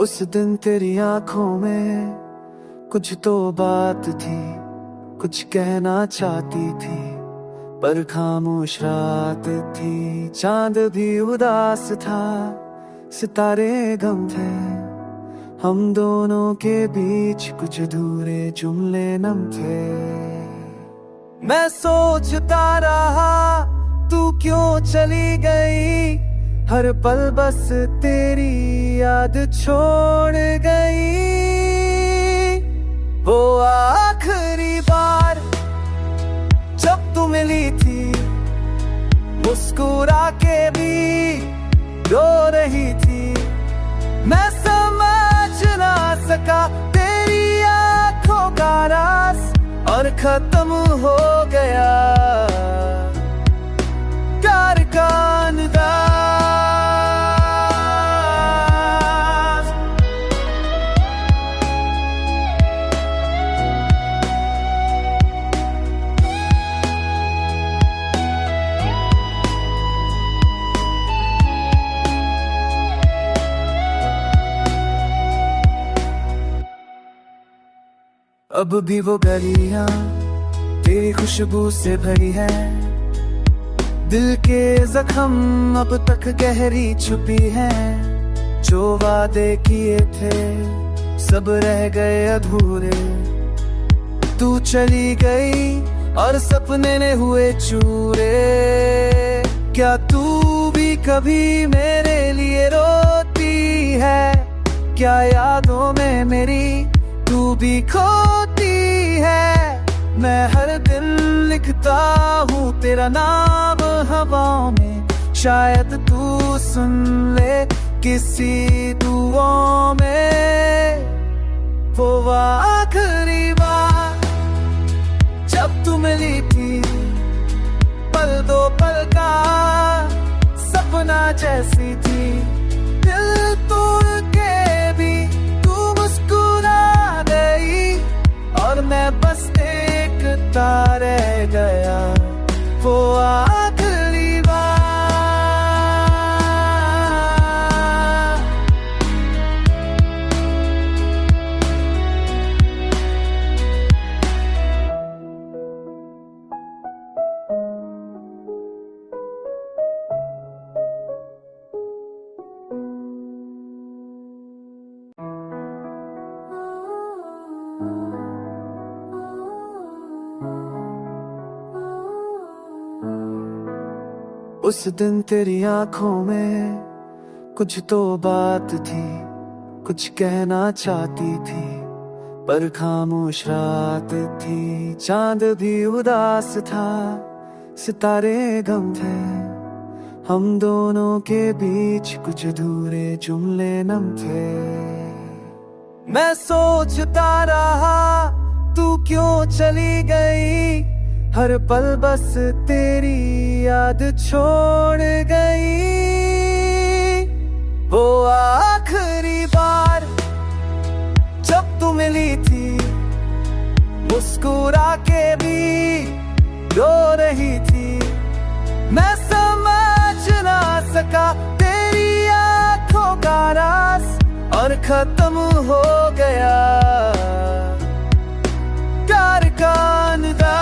उस दिन तेरी आंखों में कुछ तो बात थी, कुछ कहना चाहती थी, पर खामोश रात थी। चांद भी उदास था, सितारे गम थे, हम दोनों के बीच कुछ अधूरे जुमले नम थे। मैं सोचता रहा तू क्यों चली गई, हर पल बस तेरी याद छोड़ गई। वो आखिरी बार जब तू मिली थी, मुस्कुरा के भी रो रही थी। मैं समझ ना सका तेरी आंखों का राज, और खत्म हो गया प्यार का अंदाज। अब भी वो गलियां तेरी खुशबू से भरी है, दिल के जख्म अब तक गहरी छुपी है। जो वादे किए थे सब रह गए अधूरे, तू चली गई और सपने ने हुए चूरे। क्या तू भी कभी मेरे लिए रोती है, क्या यादों में मेरी तू भी खोती है। मैं हर दिन लिखता हूँ तेरा नाम हवाओं में, शायद तू सुन ले किसी दुआओं में। वो आखिरी बार जब तू मिली थी, पल दो पल का सपना जैसी थी। दिल तोड़ के भी तू मुस्कुरा गई, और मैं बस देखता रह गया। वो आखिरी बार। उस दिन तेरी आंखों में कुछ तो बात थी, कुछ कहना चाहती थी, पर खामोश रात थी। चांद भी उदास था, सितारे गम थे, हम दोनों के बीच कुछ अधूरे जुमले नम थे। मैं सोचता रहा तू क्यों चली गई, हर पल बस तेरी याद छोड़ गई। वो आखिरी बार जब तू मिली थी, मुस्कुरा के भी रो रही थी। मैं समझ ना सका तेरी आंखों का राज, और खत्म हो गया प्यार का अंदाज।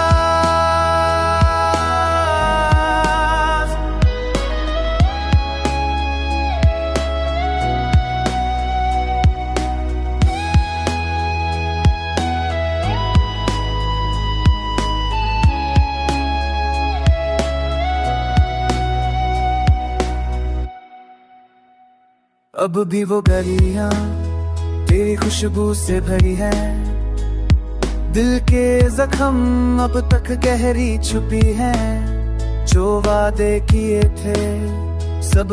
अब भी वो गलियां तेरी खुशबू से भरी है, दिल के जख्म अब तक गहरी छुपी है। जो वादे किए थे सब